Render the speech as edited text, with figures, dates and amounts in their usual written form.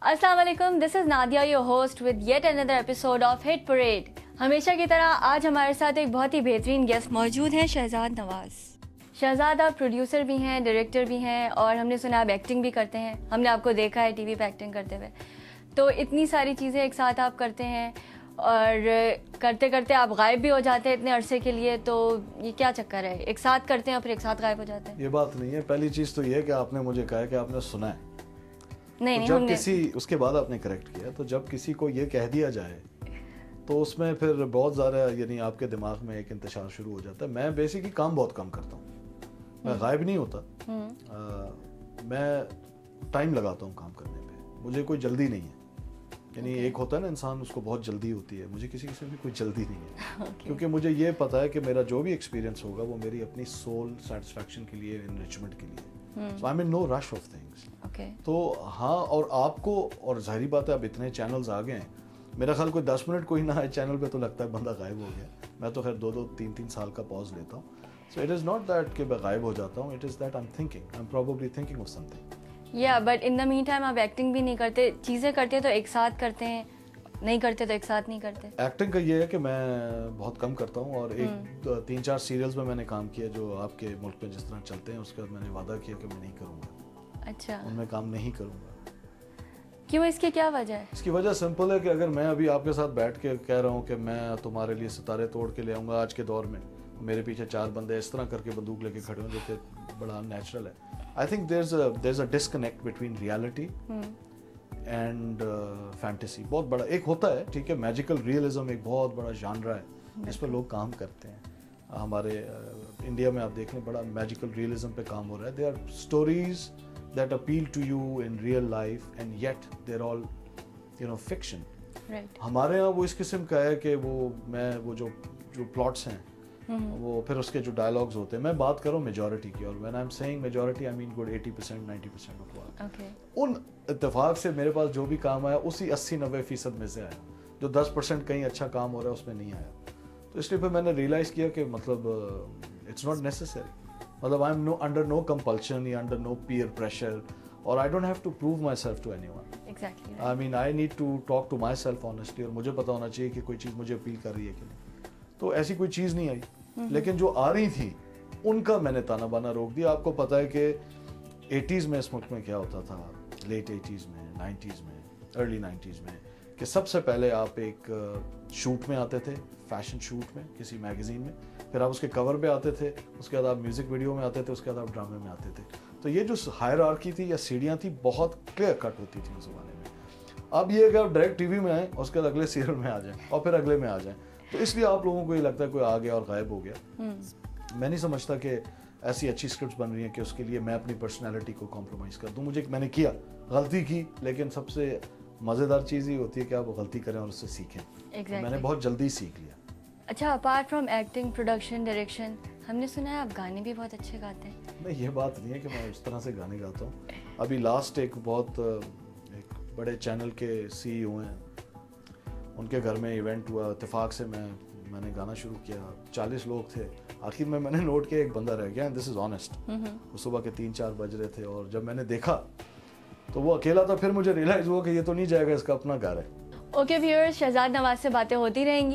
अस्सलाम वालेकुम, this is Nadia, your host with yet another episode of hit parade. हमेशा की तरह आज हमारे साथ एक बहुत ही बेहतरीन गेस्ट मौजूद हैं, शहजाद नवाज़। शहजाद आप प्रोड्यूसर भी हैं, डायरेक्टर भी हैं और हमने सुना आप एक्टिंग भी करते हैं। हमने आपको देखा है टीवी पे एक्टिंग करते हुए। तो इतनी सारी चीज़ें एक साथ आप करते हैं और करते करते आप गायब भी हो जाते हैं इतने अरसे के लिए, तो ये क्या चक्कर है? एक साथ करते हैं और फिर एक साथ गायब हो जाते हैं? ये बात नहीं है। पहली चीज़ तो ये है कि आपने मुझे कहा है कि आपने सुना है। नहीं, जब हमने किसी उसके बाद आपने करेक्ट किया, तो जब किसी को ये कह दिया जाए तो उसमें फिर बहुत ज़्यादा यानी आपके दिमाग में एक इंतशार शुरू हो जाता है। मैं बेसिकली काम बहुत कम करता हूँ, मैं गायब नहीं होता। मैं टाइम लगाता हूँ काम करने पे, मुझे कोई जल्दी नहीं है। यानी एक होता है ना इंसान, उसको बहुत जल्दी होती है, मुझे किसी से भी कोई जल्दी नहीं है। क्योंकि मुझे ये पता है कि मेरा जो भी एक्सपीरियंस होगा वो मेरी अपनी सोल सेटिस्फैक्शन के लिए, इनरिचमेंट के लिए। So I am in no rush of things. तो हाँ, और आपको, और जाहिर बात है अब इतने चैनल्स आ गए हैं, मेरा ख्याल कोई 10 मिनट कोई ना आए चैनल पे तो लगता है बंदा गायब हो गया। मैं तो खैर 2-2, 3-3 साल का पॉज लेता हूँ। So it is not that कि मैं गायब हो जाता हूँ, it is that I am probably thinking of something. या but in the mean time आप एक्टिंग भी नहीं करते, चीज़ें करते हैं तो एक साथ करते हैं, नहीं करते तो एक साथ नहीं करते। एक्टिंग का ये है कि मैं बहुत कम करता हूँ, और एक 3-4 सीरियल्स में मैंने काम किया जो आपके मुल्क में जिस तरह चलते हैं, उसके बाद मैंने वादा किया कि मैं नहीं करूँगा। अच्छा, उनमें काम नहीं करूँगा। क्यों? इसकी क्या वजह है? इसकी वजह सिंपल है कि अगर मैं अभी आपके साथ बैठ के कह रहा हूँ कि मैं तुम्हारे लिए सितारे तोड़ के ले आऊँगा आज के दौर में, मेरे पीछे 4 बंदे इस तरह करके बंदूक लेके खड़े हों, जो कि बड़ा नेचुरल है। I think there is a disconnect between reality and fantasy. बहुत बड़ा एक होता है, ठीक है, मैजिकल रियलिज्म एक बहुत बड़ा जानरा है जिस पर लोग काम करते हैं। हमारे इंडिया में आप देख लें, बड़ा मैजिकल रियलिज्म पे काम हो रहा है। They are stories that appeal to you in real life and yet they're all fiction. Right. हमारे यहाँ वो इस किस्म का है कि वो जो प्लॉट्स हैं वो फिर उसके जो डायलॉग्स होते हैं, मैं बात कर रहा हूँ मेजॉरिटी की, और when I'm saying majority I mean good 80% 90% of what. Okay. उन इत्तेफाक से मेरे पास जो भी काम आया उसी 80-90% में से आया। जो 10% कहीं अच्छा काम हो रहा है उसमें नहीं आया। तो इसलिए फिर मैंने रियलाइज़ किया कि मतलब इट्स नॉट नेसेसरी। मतलब I am under no compulsion या अंडर नो पीयर प्रेशर, और I don't have to prove myself to anyone. Exactly. I mean I need to talk to myself honestly, और मुझे पता होना चाहिए कि कोई चीज़ मुझे अपील कर रही है कि नहीं। तो ऐसी कोई चीज़ नहीं आई, लेकिन जो आ रही थी उनका मैंने ताना बाना रोक दिया। आपको पता है कि 80s में इस मुल्क में क्या होता था, लेट 80s में, 90s में, अर्ली 90s में, कि सबसे पहले आप एक शूट में आते थे, फैशन शूट में किसी मैगज़ीन में, फिर आप उसके कवर पे आते थे, उसके बाद आप म्यूज़िक वीडियो में आते थे, उसके बाद आप ड्रामे में आते थे। तो ये जो हायरार्की थी या सीढ़ियाँ थी बहुत क्लियर कट होती थी उस ज़माने में। अब ये कि आप डायरेक्ट टीवी में आएँ, उसके बाद अगले सीरियल में आ जाएँ और फिर अगले में आ जाएँ, तो इसलिए आप लोगों को ये लगता है कोई आ गया और गायब हो गया। मैं नहीं समझता कि ऐसी अच्छी स्क्रिप्ट बन रही हैं कि उसके लिए मैं अपनी पर्सनैलिटी को कॉम्प्रोमाइज़ कर दूँ। मैंने किया, गलती की, लेकिन सबसे मज़ेदार चीज़ ये होती है कि आप गलती करें और उससे सीखें। Exactly. मैंने बहुत जल्दी सीख लिया। अच्छा, apart from acting, production, direction, हमने सुना है आप गाने भी बहुत अच्छे गाते हैं। नहीं, ये बात नहीं है कि मैं उस तरह से गाने गाता हूँ। अभी लास्ट एक बड़े चैनल के CEO हैं, उनके घर में इवेंट हुआ, इत्तेफाक से मैंने गाना शुरू किया। 40 लोग थे, आखिर में मैंने नोट किया एक बंदा रह गया, दिस इज़ ऑनेस्ट। वो सुबह के 3-4 बज रहे थे, और जब मैंने देखा तो वो अकेला था। फिर मुझे रियलाइज़ हुआ कि ये तो नहीं जाएगा, इसका अपना घर है। ओके व्यूअर्स, शहजाद नवाज़ से बातें होती रहेंगी।